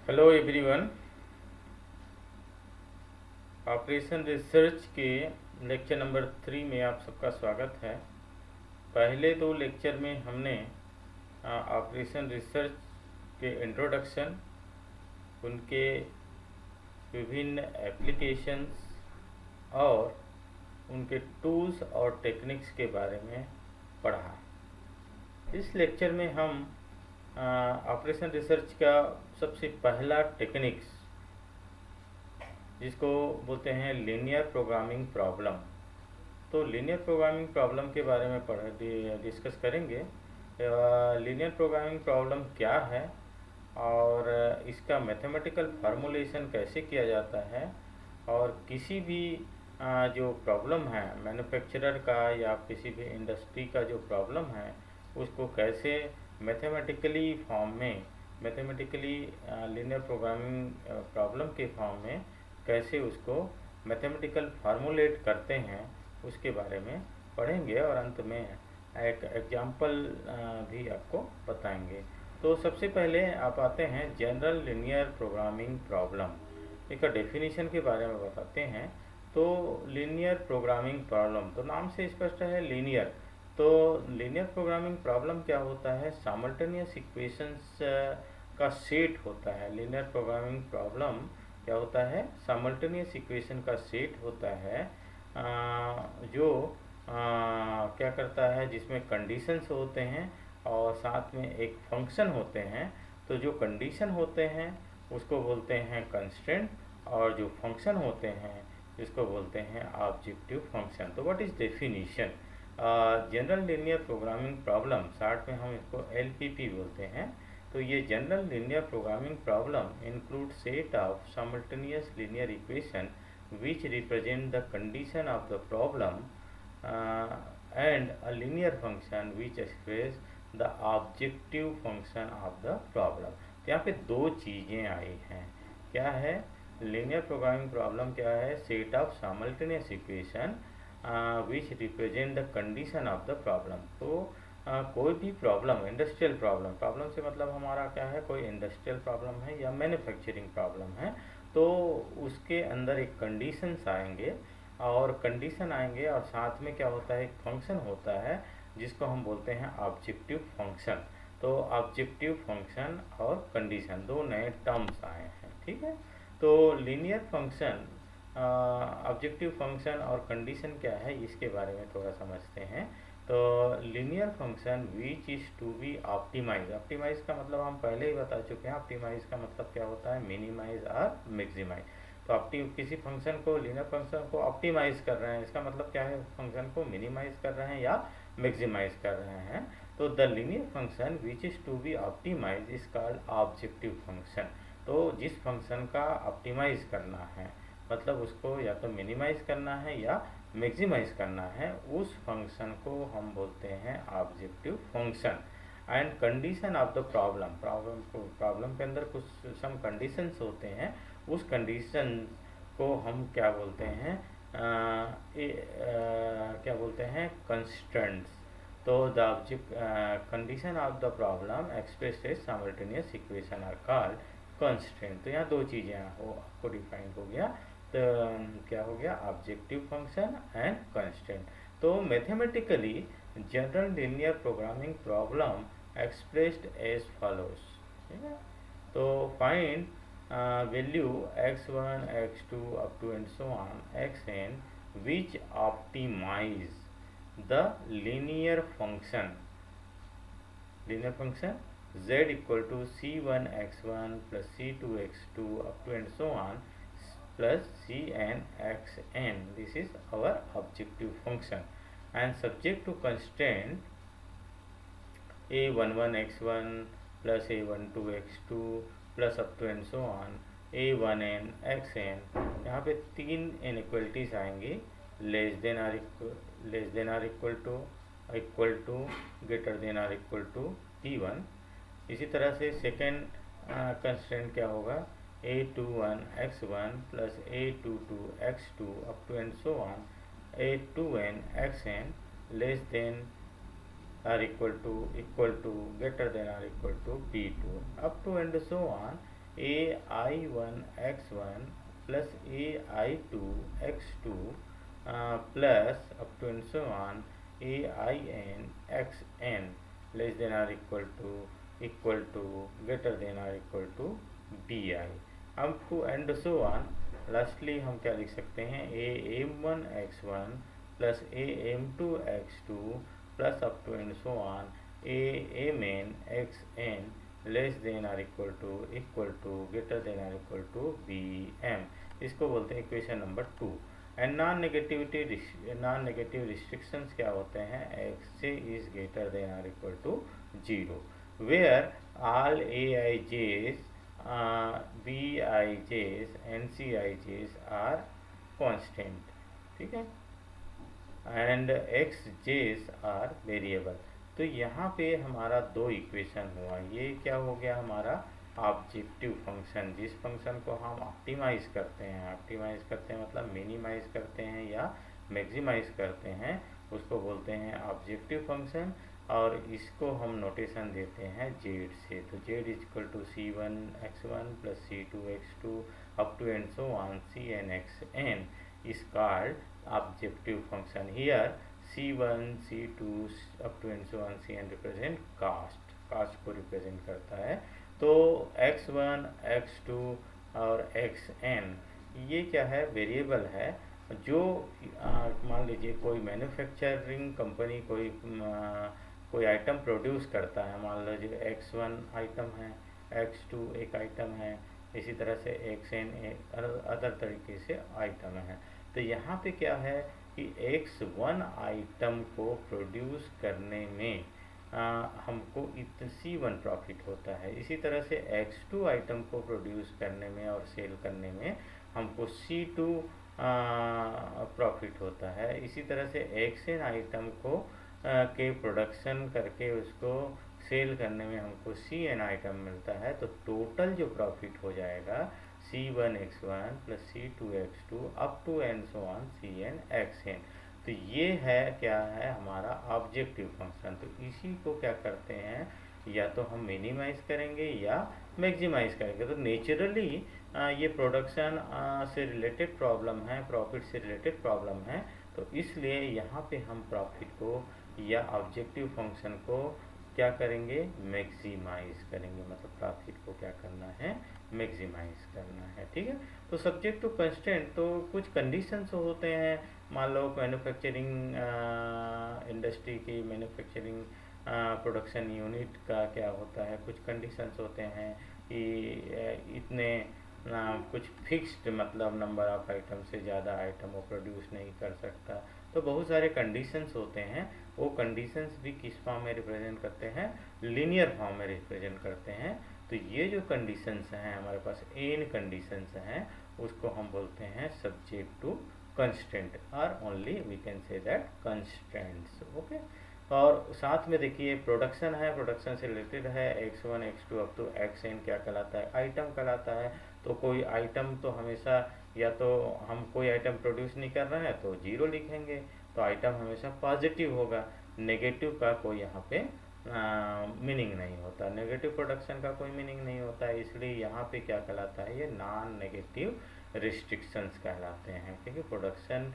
Hello everyone. Operation research के lecture number 3 में आप सबका स्वागत है। पहले दो लेक्चर में हमने ऑपरेशन रिसर्च के इंट्रोडक्शन, उनके विभिन्न एप्लीकेशंस और उनके टूल्स और टेक्निक्स के बारे में पढ़ा। इस लेक्चर में हम ऑपरेशन रिसर्च का सबसे पहला टेक्निक्स, जिसको बोलते हैं लीनियर प्रोग्रामिंग प्रॉब्लम, तो लीनियर प्रोग्रामिंग प्रॉब्लम के बारे में डिस्कस करेंगे। लीनियर प्रोग्रामिंग प्रॉब्लम क्या है और इसका मैथमेटिकल फार्मूलेशन कैसे किया जाता है, और किसी भी जो प्रॉब्लम है मैन्युफैक्चरर का या किसी भी इंडस्ट्री का जो प्रॉब्लम है उसको कैसे मैथमेटिकली लीनियर प्रोग्रामिंग प्रॉब्लम के फॉर्म में कैसे उसको मैथमेटिकल फार्मूलेट करते हैं उसके बारे में पढ़ेंगे, और अंत में एक एग्जाम्पल भी आपको बताएंगे। तो सबसे पहले आप आते हैं जनरल लीनियर प्रोग्रामिंग प्रॉब्लम। इसका डेफिनेशन के बारे में बताते हैं। तो लीनियर प्रोग्रामिंग प्रॉब्लम, तो नाम से स्पष्ट है लीनियर। तो लीनियर प्रोग्रामिंग प्रॉब्लम क्या होता है? साइमल्टेनियस इक्वेशंस का सेट होता है। लीनियर प्रोग्रामिंग प्रॉब्लम क्या होता है? साइमल्टेनियस इक्वेशन का सेट होता है, जो क्या करता है, जिसमें कंडीशंस होते हैं और साथ में एक फंक्शन होते हैं। तो जो कंडीशन होते हैं उसको बोलते हैं कंस्ट्रेंट, और जो फंक्शन होते हैं इसको बोलते हैं ऑब्जेक्टिव फंक्शन। तो what is definition? General linear programming problem, short में हम इसको LPP बोलते हैं। तो ये general linear programming problem include set of simultaneous linear equation which represent the condition of the problem and a linear function which express the objective function of the problem। तो यहाँ पे दो चीज़ें आई हैं। क्या है? लीनियर प्रोग्रामिंग प्रॉब्लम क्या है? Set of simultaneous equation which represent the condition of the problem. तो कोई भी प्रॉब्लम, इंडस्ट्रियल प्रॉब्लम से मतलब हमारा क्या है, कोई इंडस्ट्रियल प्रॉब्लम है या मैन्युफैक्चरिंग प्रॉब्लम है, तो उसके अंदर एक कंडीशंस आएंगे और साथ में क्या होता है, एक फंक्शन होता है जिसको हम बोलते हैं ऑब्जेक्टिव फंक्शन। तो ऑब्जेक्टिव फंक्शन और कंडीशन दो नए टर्म्स आए हैं, ठीक है। तो लीनियर फंक्शन, ऑब्जेक्टिव फंक्शन और कंडीशन क्या है इसके बारे में थोड़ा समझते हैं। तो linear function which is to be optimize. Optimize का मतलब हम पहले ही बता चुके हैं। ऑप्टिमाइज का मतलब क्या होता है? मिनिमाइज और मैक्सिमाइज। तो किसी फंक्शन को, लीनियर फंक्शन को ऑप्टिमाइज कर रहे हैं, इसका मतलब क्या है? फंक्शन को मिनिमाइज कर रहे हैं या मैक्सिमाइज कर रहे हैं। तो the linear function which is to be optimize is called objective function. तो जिस फंक्शन का ऑप्टिमाइज करना है, मतलब उसको या तो मिनिमाइज करना है या मैक्सिमाइज करना है, उस फंक्शन को हम बोलते हैं objective function. And condition of the problem के अंदर कुछ सम कंडीशंस होते हैं, उस कंडीशन को हम क्या बोलते हैं? क्या बोलते हैं? कंस्ट्रेंट्स। तो the object condition of the problem expressed as simultaneous equation are called constraint. तो यहाँ दो चीज़ें आपको डिफाइन हो गया। तो क्या हो गया? Objective function and constraint. तो mathematically general linear programming problem expressed as follows, ठीक है। तो find value x1 x2 up to and so on xn which optimize the linear function z equal to c1 x1 plus c2 x2 up to and so on plus cn xn. This is our objective function, and subject to constraint a11 x1 plus a12 x2 plus up to and so on a1n xn। यहाँ पे तीन inequalities आएंगी, less than or equal to greater than or equal to p1। इसी तरह से second constraint क्या होगा? a21 x1 plus a22 x2 up to and so on a2n xn less than or equal to greater than or equal to p2 up to and so on ai1 x1 plus ai2 x2 plus up to and so on ain xn less than or equal to greater than or equal to bi up to and so on। Lastly हम क्या लिख सकते हैं, am1 x1 plus am2 x2 plus up to and so on amn xn less than or equal to greater than or equal to bm। इसको बोलते हैं equation number 2। And non negative restrictions क्या होते हैं, x is greater than or equal to 0 where all aij's bij's and cij's are constant, ठीक है, and xj's are variable. तो यहाँ पे हमारा दो इक्वेशन हुआ। ये क्या हो गया हमारा ऑब्जेक्टिव फंक्शन, जिस फंक्शन को हम ऑप्टिमाइज करते हैं मतलब मिनिमाइज करते हैं या मैक्सिमाइज करते हैं, उसको बोलते हैं ऑब्जेक्टिव फंक्शन। और इसको हम नोटेशन देते हैं z से। तो z is equal to c1x1 plus c2x2 up to and so on cnxn is called objective function। Here c1 c2 up to and so on cn represent cost को represent करता है। तो x1 x2 और xn ये क्या है, variable है। जो मान लीजिए कोई मैन्युफैक्चरिंग कंपनी कोई आइटम प्रोड्यूस करता है, मान लीजिए x1 आइटम है, x2 एक आइटम है, इसी तरह से xn एक अदर तरीके से आइटम है। तो यहाँ पे क्या है कि x1 आइटम को प्रोड्यूस करने में हमको C1 प्रॉफिट होता है। इसी तरह से x2 आइटम को प्रोड्यूस करने में और सेल करने में हमको C2 प्रॉफिट होता है। इसी तरह से xn आइटम को के प्रोडक्शन करके उसको सेल करने में हमको cn आइटम मिलता है। तो टोटल जो प्रॉफिट हो जाएगा c1x1 plus c2x2 up to and so on cnxn। तो ये है क्या है हमारा ऑब्जेक्टिव फंक्शन। तो इसी को क्या करते हैं, या तो हम मिनिमाइज करेंगे या मैक्सिमाइज करेंगे। तो नेचुरली ये प्रोडक्शन से रिलेटेड प्रॉब्लम है, प्रॉफिट से रिलेटेड प्रॉब्लम है। तो इसलिए यहाँ पे हम प्रॉफिट को या ऑब्जेक्टिव फंक्शन को क्या करेंगे, मैक्सिमाइज करेंगे। मतलब प्रॉफिट को क्या करना है, मैक्सिमाइज करना है, ठीक है। तो सब्जेक्ट टू कंस्ट्रेंट, तो कुछ कंडीशंस होते हैं। मान लो मैन्युफैक्चरिंग इंडस्ट्री की मैन्युफैक्चरिंग प्रोडक्शन यूनिट का क्या होता है, कुछ कंडीशंस होते हैं कि इतने कुछ फिक्स्ड मतलब नंबर ऑफ आइटम से ज़्यादा आइटम वो प्रोड्यूस नहीं कर सकता। तो बहुत सारे कंडीशंस होते हैं। वो कंडीशंस भी किस फॉर्म में रिप्रेजेंट करते हैं, लीनियर फॉर्म में रिप्रेजेंट करते हैं। तो ये जो कंडीशंस हैं हमारे पास n कंडीशंस हैं, उसको हम बोलते हैं सब्जेक्ट टू कंस्ट्रेंट, और only we can say that constraints, okay. और साथ में देखिए प्रोडक्शन है, प्रोडक्शन से रिलेटेड है x1 x2 up to xn क्या कहलाता है, आइटम कहलाता है। तो कोई आइटम तो हमेशा, या तो हम कोई आइटम प्रोड्यूस नहीं कर रहे हैं तो 0 लिखेंगे, तो आइटम हमेशा पॉजिटिव होगा। नेगेटिव का कोई यहाँ पे मीनिंग नहीं होता, नेगेटिव प्रोडक्शन का कोई मीनिंग नहीं होता है। इसलिए यहाँ पे क्या कहलाता है, ये नॉन नेगेटिव रिस्ट्रिक्शंस कहलाते हैं, क्योंकि प्रोडक्शन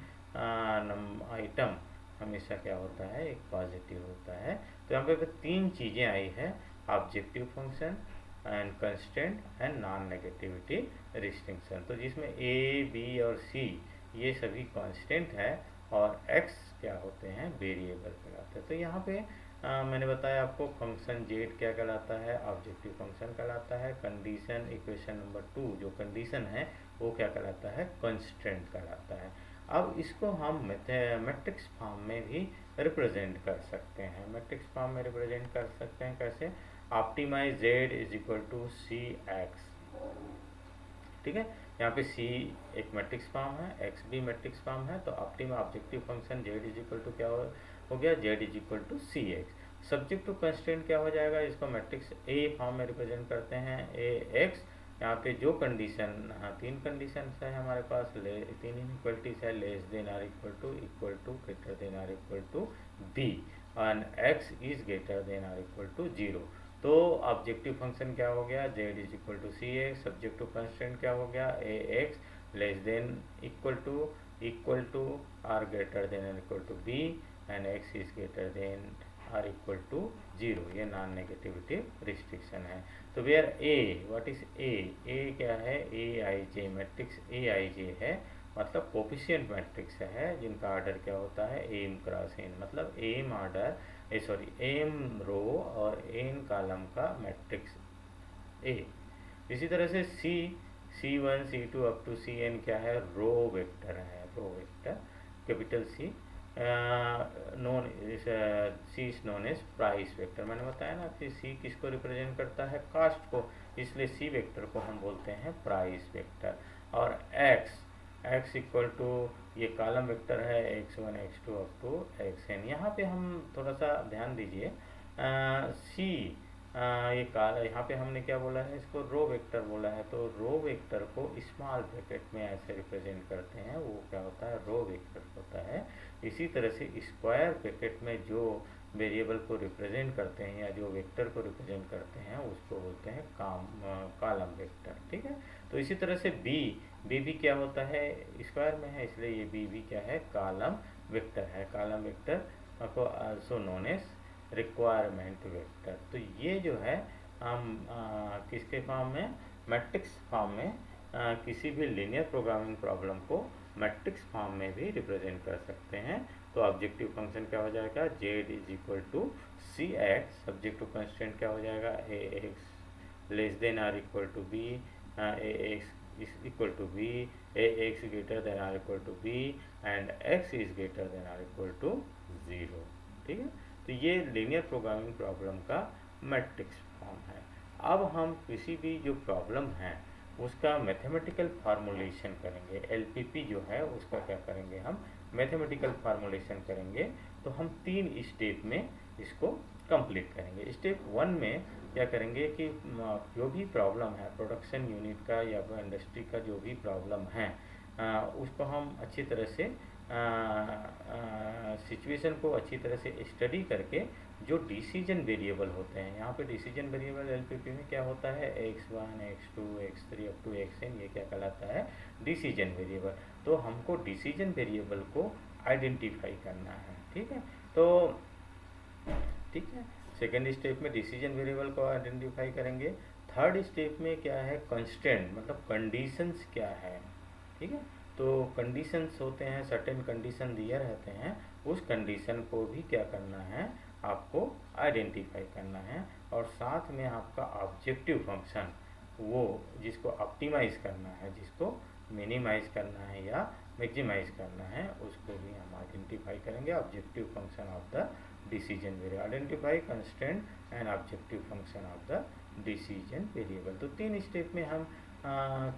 आइटम हमेशा क्या होता है, एक पॉजिटिव होता है। तो यहाँ पे 3 चीज़ें आई है, objective function and constant and non negativity restriction. तो जिसमें a b और c ये सभी कांस्टेंट है, और x क्या होते हैं, वेरिएबल कहलाते हैं। तो यहाँ पे मैंने बताया आपको फंक्शन z क्या कहलाता है, ऑब्जेक्टिव फंक्शन कहलाता है। कंडीशन इक्वेशन नंबर 2 जो कंडीशन है वो क्या कहलाता है, कंस्टेंट कहलाता है। अब इसको हम मैट्रिक्स फॉर्म में भी रिप्रेजेंट कर सकते हैं। मैट्रिक्स फॉर्म में रिप्रेजेंट कर सकते हैं कैसे, optimize z is equal to C X, ठीक है। यहाँ पे c एक मैट्रिक्स फॉर्म है, x भी मैट्रिक्स फॉर्म है। तो objective function z is equal to क्या हो गया, z is equal to C X. Subject to constraint क्या हो जाएगा, इसको मैट्रिक्स a फॉर्म में रिप्रेजेंट करते हैं, a x। यहाँ पे जो कंडीशन, 3 कंडीशन है हमारे पास, 3 इनइक्वलिटीज है, less than or equal to greater than or equal to b, and x is greater than or equal to 0। तो ऑब्जेक्टिव फंक्शन क्या हो गया, z is equal to C x, subjective constant क्या हो गया, a x less than equal to or greater than और equal to B and x is greater than or equal to 0, ये non negativity restriction है। तो where A, what is A क्या है, ए आई जे matrix, ए आई जे है मतलब कोफिशिएंट मैट्रिक्स है जिनका ऑर्डर क्या होता है, एम क्रॉस एन, मतलब एम ऑर्डर एम रो और एन कॉलम का मैट्रिक्स ए। इसी तरह से C one C two up to C N क्या है, रो वेक्टर है, row vector capital C known C is known as price vector. मैंने बताया ना कि सी किसको रिप्रेजेंट करता है, कास्ट को, इसलिए सी वेक्टर को हम बोलते हैं प्राइस वेक्टर। और एक्स इक्वल टू ये कॉलम वेक्टर है x1 x2 up to xn। यहाँ पे हम थोड़ा सा ध्यान दीजिए, सी ये यहाँ पे हमने क्या बोला है, इसको रो वेक्टर बोला है, तो रो वेक्टर को स्मॉल ब्रैकेट में ऐसे रिप्रेजेंट करते हैं, वो क्या होता है, रो वेक्टर होता है। इसी तरह से स्क्वायर ब्रैकेट में जो वेरिएबल को रिप्रेजेंट करते हैं या जो वेक्टर को रिप्रेजेंट करते हैं उसको बोलते हैं कॉलम वेक्टर, ठीक है। तो इसी तरह से बी भी क्या होता है, स्क्वायर में है, इसलिए ये बी भी क्या है, कॉलम वेक्टर है। कॉलम वेक्टर को also known as requirement vector. तो ये जो है हम किसके फॉर्म में, मैट्रिक्स फॉर्म में, किसी भी लीनियर प्रोग्रामिंग प्रॉब्लम को मैट्रिक्स फॉर्म में भी रिप्रेजेंट कर सकते हैं। तो ऑब्जेक्टिव फंक्शन क्या हो जाएगा, z is equal to C x, subjective constant क्या हो जाएगा, A x less than or equal to B, A X is equal to B, A X greater than or equal to B and x is greater than or equal to 0, ठीक है। तो ये linear programming problem का matrix form है। अब हम किसी भी जो प्रॉब्लम है उसका मैथमेटिकल फार्मूलेशन करेंगे, एलपीपी जो है उसका क्या करेंगे, हम मैथमेटिकल फार्मूलेशन करेंगे। तो हम 3 स्टेप में इसको कंप्लीट करेंगे। स्टेप 1 में क्या करेंगे कि जो भी प्रॉब्लम है प्रोडक्शन यूनिट का या इंडस्ट्री का जो भी प्रॉब्लम है उसको हम अच्छी तरह से सिचुएशन को अच्छी तरह से स्टडी करके जो डिसीजन वेरिएबल होते हैं, यहाँ पे डिसीजन वेरिएबल एलपीपी में क्या होता है, x1 x2 x3 up to xn, ये क्या कहलाता है, डिसीजन वेरिएबल। तो हमको डिसीजन वेरिएबल को आइडेंटिफाई करना है, ठीक है। तो ठीक है, सेकेंड स्टेप में डिसीजन वेरिएबल को आइडेंटिफाई करेंगे। थर्ड स्टेप में क्या है, कंस्ट्रेंट मतलब कंडीशंस क्या है, ठीक है। तो कंडीशंस होते हैं, सर्टेन कंडीशन दिए रहते हैं, उस कंडीशन को भी क्या करना है, आपको आइडेंटिफाई करना है। और साथ में आपका ऑब्जेक्टिव फंक्शन, वो जिसको ऑप्टिमाइज करना है, जिसको मिनिमाइज करना है या मैक्सिमाइज करना है, उसको भी हम आइडेंटिफाई करेंगे। Objective function of the decision variable, identify constraint and objective function of the decision variable. तो 3 स्टेप में हम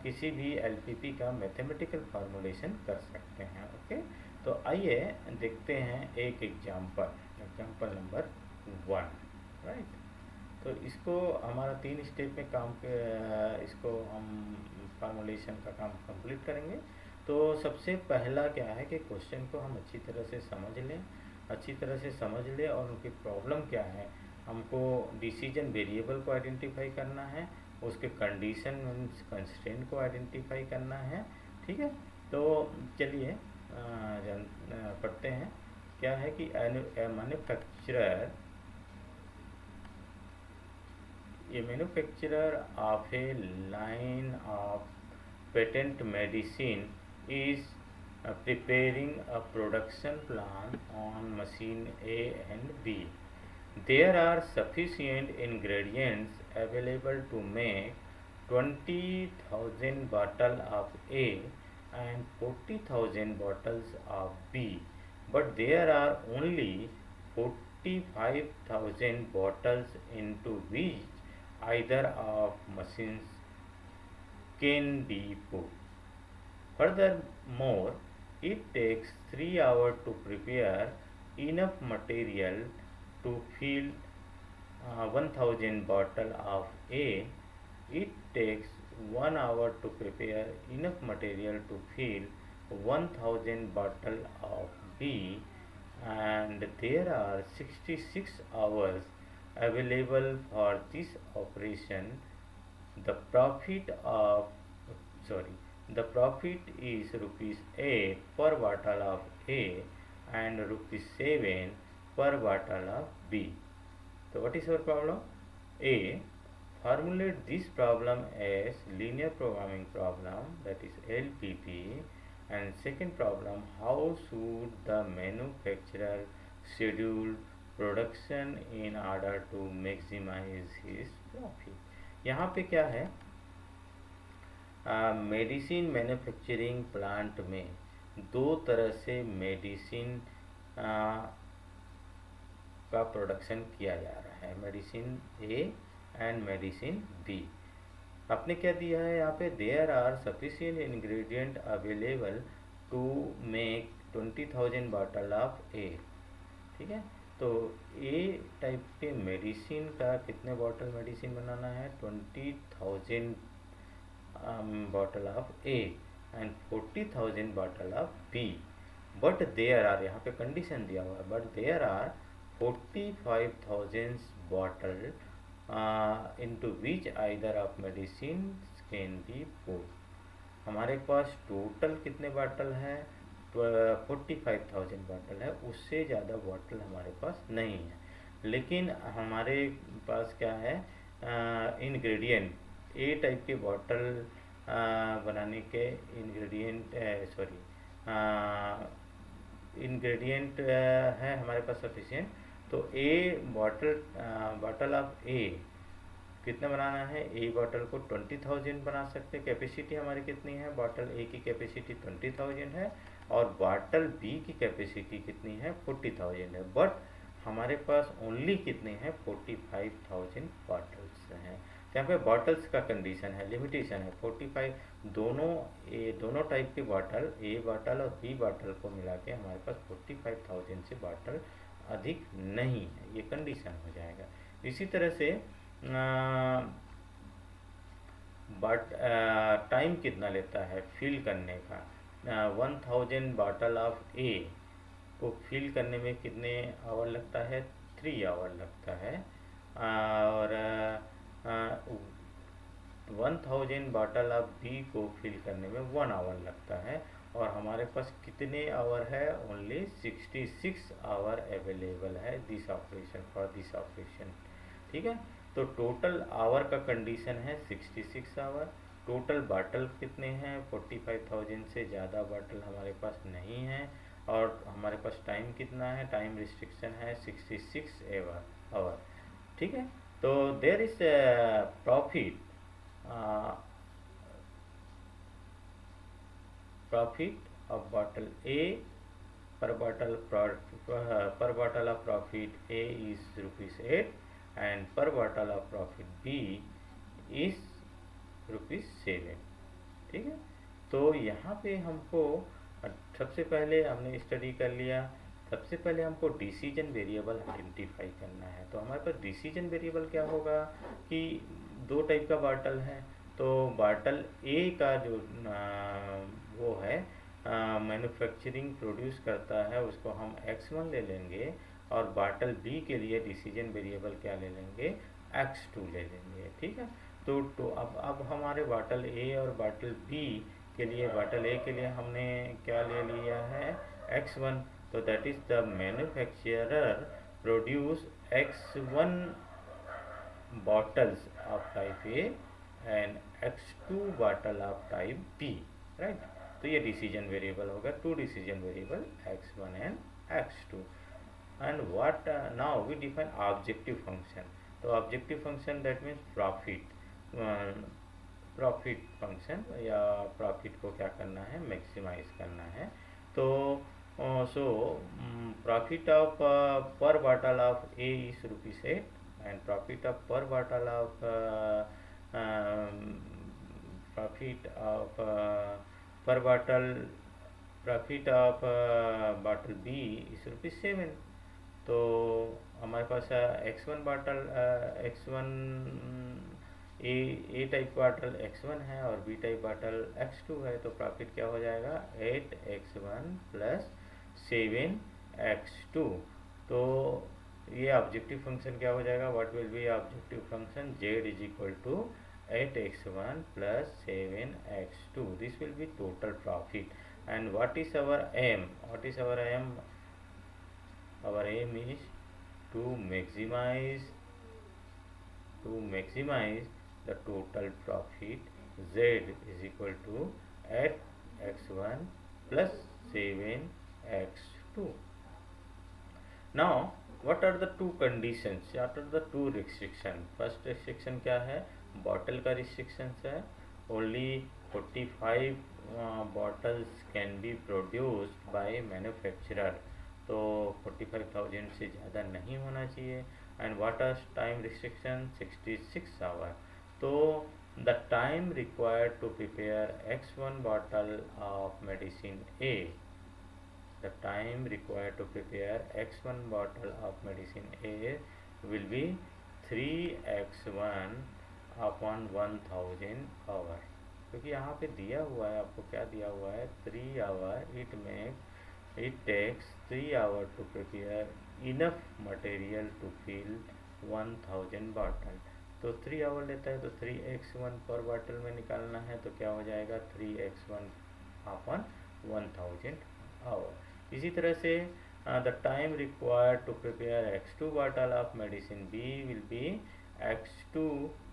किसी भी एलपीपी का मैथमेटिकल फार्मूलेशन कर सकते हैं, ओके। तो आइए देखते हैं एक एग्जाम्पल नंबर 1, राइट। तो इसको हमारा 3 स्टेप में इसको हम फार्मूलेशन का काम कंप्लीट करेंगे। तो सबसे पहला क्या है कि क्वेश्चन को हम अच्छी तरह से समझ लें और उनकी प्रॉब्लम क्या है। हमको डिसीजन वेरिएबल को आइडेंटिफाई करना है, उसके कंडीशन मीन्स कंस्ट्रेंट को आइडेंटिफाई करना है, ठीक है। तो चलिए पढ़ते हैं। क्या है कि manufacturer of A line of patent medicine is preparing a production plan on machine A and B. There are sufficient ingredients available to make 20,000 bottles of A and 40,000 bottles of B, but there are only 45,000 bottles into which either of machines can be put. Furthermore, it takes 3 hours to prepare enough material to fill 1,000 bottles of A. It takes 1 hour to prepare enough material to fill 1,000 bottles of B, and there are 66 hours available for this operation, the profit of the profit is rupees 8 per bottle of A and rupees 7 per bottle of B. So what is our problem? A, formulate this problem as linear programming problem, that is LPP. And second problem, how should the manufacturer schedule production in order to maximize his profit. यहाँ पे क्या है, medicine manufacturing plant में दो तरह से medicine का production किया जा रहा है, medicine A and medicine B. आपने क्या दिया है यहाँ पे, there are sufficient ingredient available to make 20,000 bottle of A. ठीक है, तो ए टाइप के मेडिसिन का कितने बॉटल मेडिसिन बनाना है, 20,000 bottle of A and 40,000 bottle of B. But there are, यहाँ पे कंडीशन दिया हुआ है, but there are 45,000 bottle into which either of medicines can be put। हमारे पास टोटल कितने बॉटल है, 45,000 बॉटल है, उससे ज़्यादा बॉटल हमारे पास नहीं है। लेकिन हमारे पास क्या है, इंग्रेडिएंट ए टाइप के बॉटल बनाने के इंग्रेडिएंट है हमारे पास सफिशिएंट। तो ए बॉटल ऑफ ए कितना बनाना है, ए बॉटल को 20,000 बना सकते, कैपेसिटी हमारी कितनी है, बॉटल ए की कैपेसिटी 20,000 है और बॉटल बी की कैपेसिटी कितनी है, 40,000 है। बट हमारे पास ओनली कितने हैं, 45,000 बॉटल्स हैं। तो यहाँ पे बॉटल्स का कंडीशन है, लिमिटेशन है 45। दोनों टाइप के बॉटल, ए बॉटल और बी बॉटल को मिला के हमारे पास 45,000 से बॉटल अधिक नहीं है, ये कंडीशन हो जाएगा। इसी तरह से बट टाइम कितना लेता है फिल करने का, 1,000 बॉटल ऑफ ए को फिल करने में कितने आवर लगता है, 3 आवर लगता है। और 1,000 बॉटल ऑफ बी को फिल करने में 1 आवर लगता है। और हमारे पास कितने आवर है, ओनली 66 आवर अवेलेबल है this operation, for this operation. ठीक है, तो टोटल आवर का कंडीशन है 66 आवर। टोटल बॉटल कितने हैं, 45,000 से ज़्यादा बॉटल हमारे पास नहीं है। और हमारे पास टाइम कितना है, टाइम रिस्ट्रिक्शन है 66 आवर। ठीक है, तो there is profit of bottle A per bottle of profit A is rupees 8 and per bottle of profit B is rupees 7। ठीक है, तो यहाँ पे हमको सबसे पहले हमने स्टडी कर लिया, सबसे पहले हमको डिसीजन वेरिएबल आइडेंटिफाई करना है। तो हमारे पास डिसीजन वेरिएबल क्या होगा कि दो टाइप का बॉटल है, तो बॉटल ए का जो वो है मैन्युफैक्चरिंग प्रोड्यूस करता है, उसको हम x1 ले लेंगे और बॉटल बी के लिए डिसीजन वेरिएबल क्या ले लेंगे, x2 ले लेंगे। ठीक है, तो अब हमारे बॉटल ए और बॉटल बी के लिए, बॉटल ए के लिए हमने क्या ले लिया है, x1। तो that is the manufacturer produce x1 bottles of type A and x2 bottle of type B, right. तो ये डिसीजन वेरिएबल होगा, 2 decision variable x1 and x2। And what now we define objective function. तो objective function that means profit function, या profit को क्या करना है, maximize करना है। तो so profit of per bottle of A is rupees 8 and profit of per bottle of per bottle profit of bottle B is rupees 7। तो हमारे पास x1 bottle x1 A type bottle x1 है और B type bottle x2 है। तो profit क्या हो जाएगा, 8x1 प्लस 7x2। तो ये ऑब्जेक्टिव फंक्शन क्या हो जाएगा, what will be objective function, z is equal to 8x1 plus 7x2, this will be total profit. And what is our aim, what is our aim, our aim is to maximize the total profit. Z is equal to 8x1 plus 7x2. Now what are the two conditions, what are the two restriction? First restriction क्या है, bottle का restrictions है, only 45 bottles can be produced by manufacturer, तो 45,000 से ज़्यादा नहीं होना चाहिए. And what are time restriction, 66 hour. तो the time required to prepare x1 bottle of medicine A, the time required to prepare x1 bottle of medicine A will be 3x1 upon 1000 hour. क्योंकि यहाँ पे दिया हुआ है, आपको क्या दिया हुआ है, 3 our, it takes 3 hours to prepare enough material to fill 1000 bottle. तो 3 आवर लेता है, तो 3x1 पर बॉटल में निकालना है, तो क्या हो जाएगा 3x1 अपन 1000 आवर. इसी तरह से the time required to prepare x2 bottle of medicine B will be x2,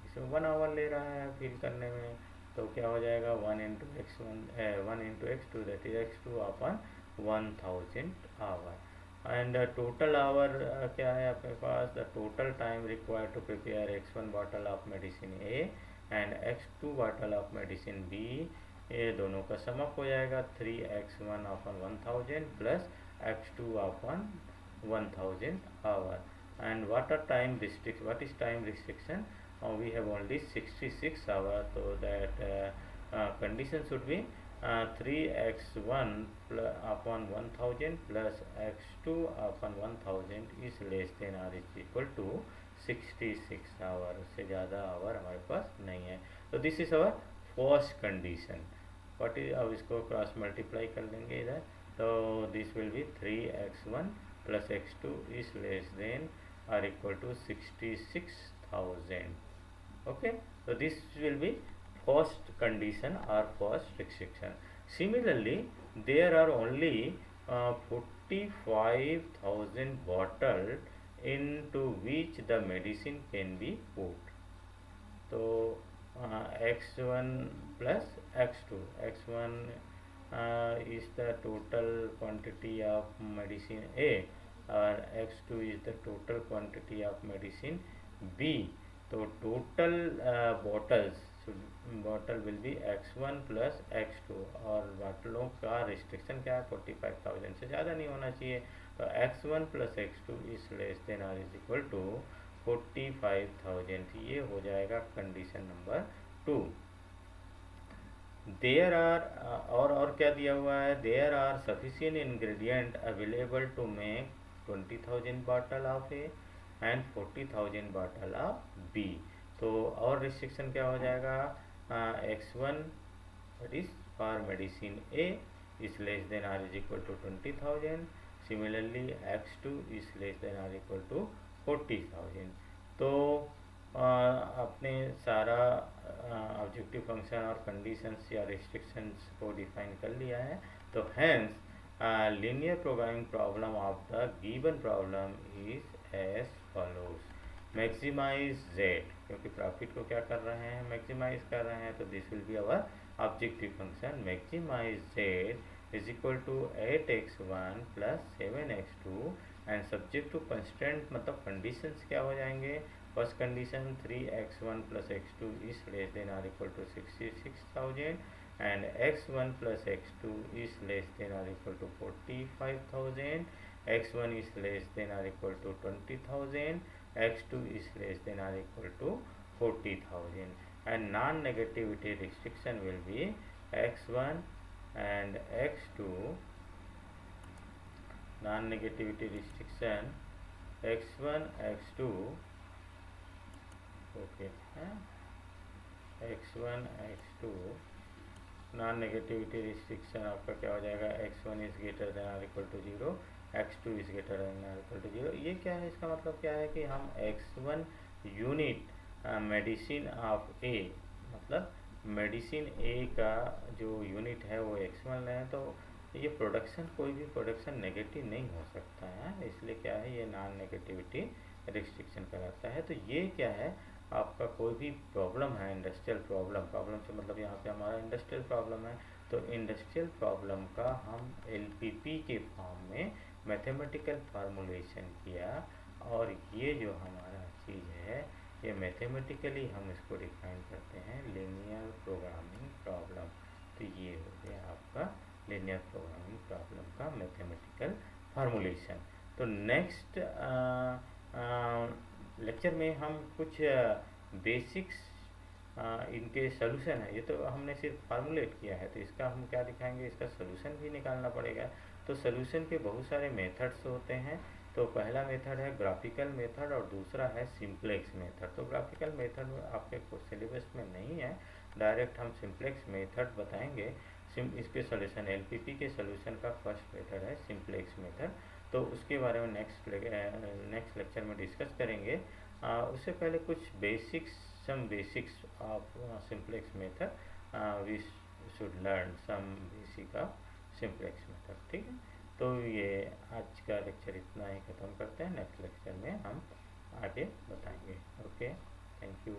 इसमें 1 आवर ले रहा है फिल करने में, तो क्या हो जाएगा 1 into x2 that is x2 upon 1000 hour. And total hour क्या है आपके पास, the total time required to prepare x1 bottle of medicine A and x2 bottle of medicine B, ये दोनों का समअप हो जाएगा 3x1 upon 1000 plus x2 upon 1000 hour. And what are time restriction, what is time restriction, we have only 66 hour, तो that condition should be 3x1 upon 1000 plus x2 upon 1000 is less than or is equal to 66 our, उससे ज़्यादा our हमारे पास नहीं है. तो this is our first condition. What is, अब इसको cross multiply कर लेंगे इधर, तो this will B 3x1 plus x2 is less then और इक्वल टू 66,000. ओके, तो this will B first condition or first restriction. Similarly, there are only 45,000 bottles into which the medicine can be put. So x1 plus x2, x1 is the total quantity of medicine A और x2 is the total quantity of medicine B. तो total bottle will be x1 plus x2 और बॉटलों का restriction क्या है, 45,000 से ज़्यादा नहीं होना चाहिए. तो x1 plus x2 is less then और इज इक्वल टू 45,000. ये हो जाएगा कंडीशन नंबर 2. देयर आर और क्या दिया हुआ है, there are sufficient ingredient available to make 20,000 bottle of A and 40,000 bottle of B. तो और रिस्ट्रिक्शन क्या हो जाएगा, x1 that is for medicine A is less than or is equal to 20,000. Similarly x2 is less than or equal to 40,000. तो आपने सारा objective function और conditions या रिस्ट्रिक्शंस को डिफाइन कर लिया है. तो hence linear programming problem of the given problem is as follows. Maximize z, क्योंकि प्रॉफिट को क्या कर रहे हैं, मैक्सिमाइज कर रहे हैं, तो this will be our objective function. Maximize z is equal to 8x1 plus 7x2 and subject to constant, मतलब कंडीशंस क्या हो जाएंगे. First condition 3x1 plus x2 is less than or equal to 66,000 and x1 plus x2 is less than or equal to 45,000. x1 is less than or equal to 20,000, x2 is less than or equal to 40,000, and non-negativity restriction will be x1 and x2. Non-negativity restriction x1 x2, okay, x1 x2 non negativity restriction आपका क्या हो जाएगा, x1 is greater than or equal to 0 x2 is greater than और equal to 0। ये क्या है, इसका मतलब क्या है कि हम x1 यूनिट मेडिसिन ऑफ ए, मतलब मेडिसिन ए का जो यूनिट है वो x1 लें, तो ये प्रोडक्शन, कोई भी प्रोडक्शन नेगेटिव नहीं हो सकता है, इसलिए क्या है ये नॉन नेगेटिविटी रिस्ट्रिक्शन कहलाता है। तो ये क्या है, आपका कोई भी प्रॉब्लम है, इंडस्ट्रियल प्रॉब्लम से मतलब यहाँ पे हमारा इंडस्ट्रियल प्रॉब्लम है, तो इंडस्ट्रियल प्रॉब्लम का हम एलपीपी के फॉर्म में मैथमेटिकल फार्मूलेशन किया, और ये जो हमारा चीज़ है ये मैथमेटिकली हम इसको डिफाइन करते हैं लीनियर प्रोग्रामिंग प्रॉब्लम। तो ये हो गया आपका लीनियर प्रोग्रामिंग प्रॉब्लम का मैथमेटिकल फार्मूलेशन। तो नेक्स्ट लेक्चर में हम कुछ बेसिक्स इनके सोल्यूशन है, ये तो हमने सिर्फ फार्मूलेट किया है, तो इसका हम क्या दिखाएंगे, इसका सोल्यूशन भी निकालना पड़ेगा। तो सोल्यूशन के बहुत सारे मेथड्स होते हैं। तो पहला मेथड है ग्राफिकल मेथड और दूसरा है सिंप्लेक्स मेथड। तो ग्राफिकल मेथड में आपके सिलेबस में नहीं है, डायरेक्ट हम सिंप्लेक्स मेथड बताएंगे। इसके सोल्यूशन एलपीपी के सोल्यूशन का फर्स्ट मेथड है सिंप्लेक्स मेथड, तो उसके बारे में नेक्स्ट लेक्चर में डिस्कस करेंगे। उससे पहले कुछ basics of simplex method we should learn some basic of simplex method, ठीक है। तो ये आज का लेक्चर इतना ही ख़त्म करते हैं, नेक्स्ट लेक्चर में हम आगे बताएंगे। Okay, thank you.